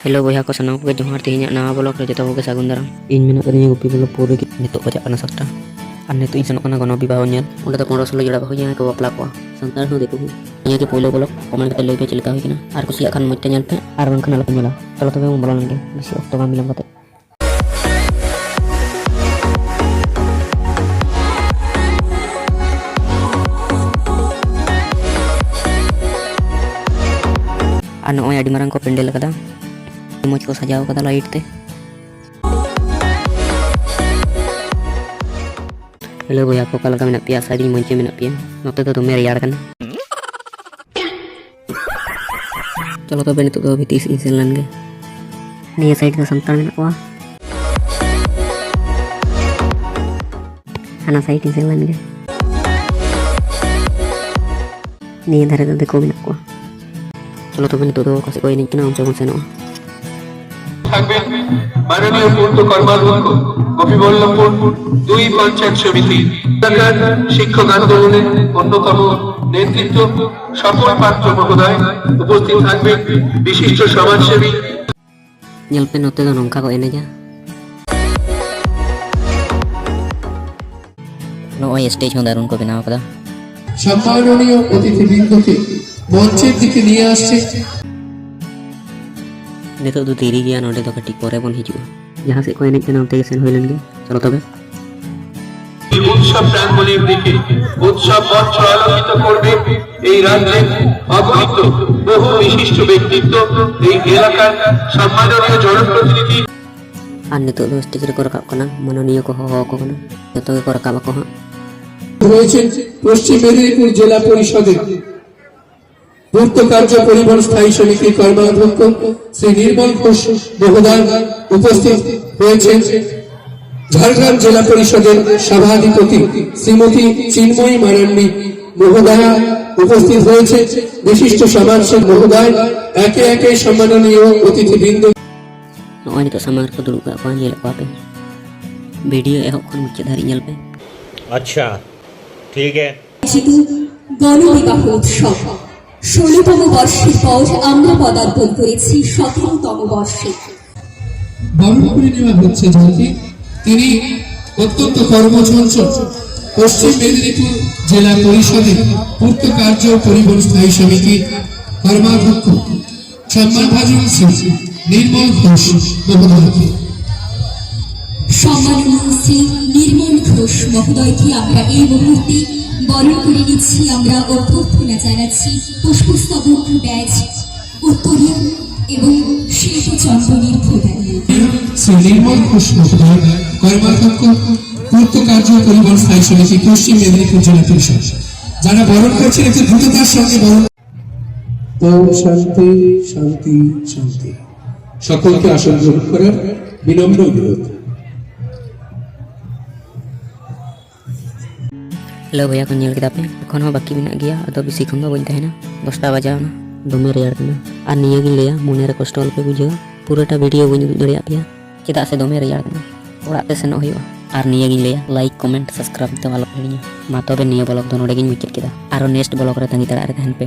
Hello boya ko sanam ko johar tihinya nawa bolok re jeta boge sagun daram in mena kadinya gupi bolok pore ki nitok baca kana sakta anne tu insan kana gono bibaho nyel unda ta 15 jora bahunya ko bapla ko santar ho deku nya ki polo bolok komen kata lebe cilika hoi kina ar ko sia kan mutta nyal pe ar ban kana la nyala kalau tabe mo bolan ge bisi okto ma bilang kate anu oya di marang ko pendel kada moj ko sajao kada light te hello boya ko kala kami nak pia sadi moj menak pia note to mere yar kan chalo to beni to bitis inselan ge ni side ka santal menak wa ana side inselan ge ni dhare to ko menak wa chalo to beni to kasi ko ini kina om chagun seno থাকবেন মাননীয় পূর্ত কর্মাধ্যক্ষ গোপীবল্লভপুর 2 পঞ্চায়েত সমিতি এলাকার শিক্ষক আন্দোলনের অন্যতম নেতৃত্ব সফল পাত্র মহোদয় উপস্থিত থাকবেন বিশিষ্ট সমাজসেবী nyelpe note do nongka ko eneja no oy stage hon darun ko benaw kada সম্মাননীয় অতিথিবৃন্দকে মঞ্চের দিকে নিয়ে আসছে nitok du tiri gya node to kati pore bon hiju jaha se ko enek na onte sen hoilen ge chalo tobe এই উৎসব প্রাঙ্গণের দিকে উৎসব মঞ্চ আলোকিত করবে এই রাজ্যের অগণিত বহু বিশিষ্ট ব্যক্তিত্ব এই এলাকার সম্মাননীয় জনপ্রতিনিধি an nitok do stage ko rakap kana manoniyo ko ho ko kana joto ko rakap ko ha রয়েছেন পশ্চিম মেদিনীপুর জেলা পরিষদের পূর্ত কার্য পরিবহন স্থায়ী সমিতির কর্মাধ্যক্ষ শ্রী নির্মল ঘোষ মহোদয় উপস্থিত হয়েছেন ঝাড়গ্রাম জেলা পরিষদের সভাধিপতি শ্রীমতী চিন্ময়ী মারান্ডি মহোদয়া উপস্থিত হয়েছে বিশিষ্ট সমাজসেবী মহোদয় একে একে সম্মাননীয় অতিথিবৃন্দ no ani to samar ko dulu ka ko nyel ko ape video ehok kon mucce dhari nyel pe अच्छा ठीक है যেহেতু গণবিবাহ উৎসব 16তম বর্ষের পর আমরা পদার্পণ করেছি 17তম বর্ষে বরণ করে নেওয়া হচ্ছে যাকে তিনি অত্যন্ত কর্মচঞ্চল পশ্চিম মেদিনীপুর জেলা পরিষদের পূর্ত কার্য পরিবহন স্থায়ী সমিতির কর্মাধ্যক্ষ সম্মানভাজন শ্রী নির্মল ঘোষ মহোদয়কে সম্মাননীয় শ্রী নির্মল ঘোষ মহোদয়কে আমরা এই মুহূর্তে বরণ করে নিচ্ছি আমরা অভ্যর্থনা জানাচ্ছি পুষ্পস্তবক ব্যাজ উত্তরীয় এবং শিল্প চন্দনের প্রদানে শ্রী নির্মল ঘোষ মহোদয় কর্মাধ্যক্ষ পূর্ত কার্য পরিবহন স্থায়ী সমিতি পশ্চিম মেদিনীপুর জেলা পরিষদ যারা বরণ করছেন একটু দ্রুততার সঙ্গে বরণ ওম শান্তি শান্তি শান্তি সকলকে আসন গ্রহণ করার বিনম্র অনুরোধ hello boya ko nyel kita pe kon ho baki menak gya ado bisi khon do boin tahena 10 ta bajaw na dome reyar kana ar niya gi leya mone re kostol pe bujha purata video boin dariya pia cheda se dome reyar kana orak te seno hoyo ar niya gi leya like comment subscribe to alo hirinya ma tobe niya blog do node gi mikir kita aro next blog re tangi tara re tahen pe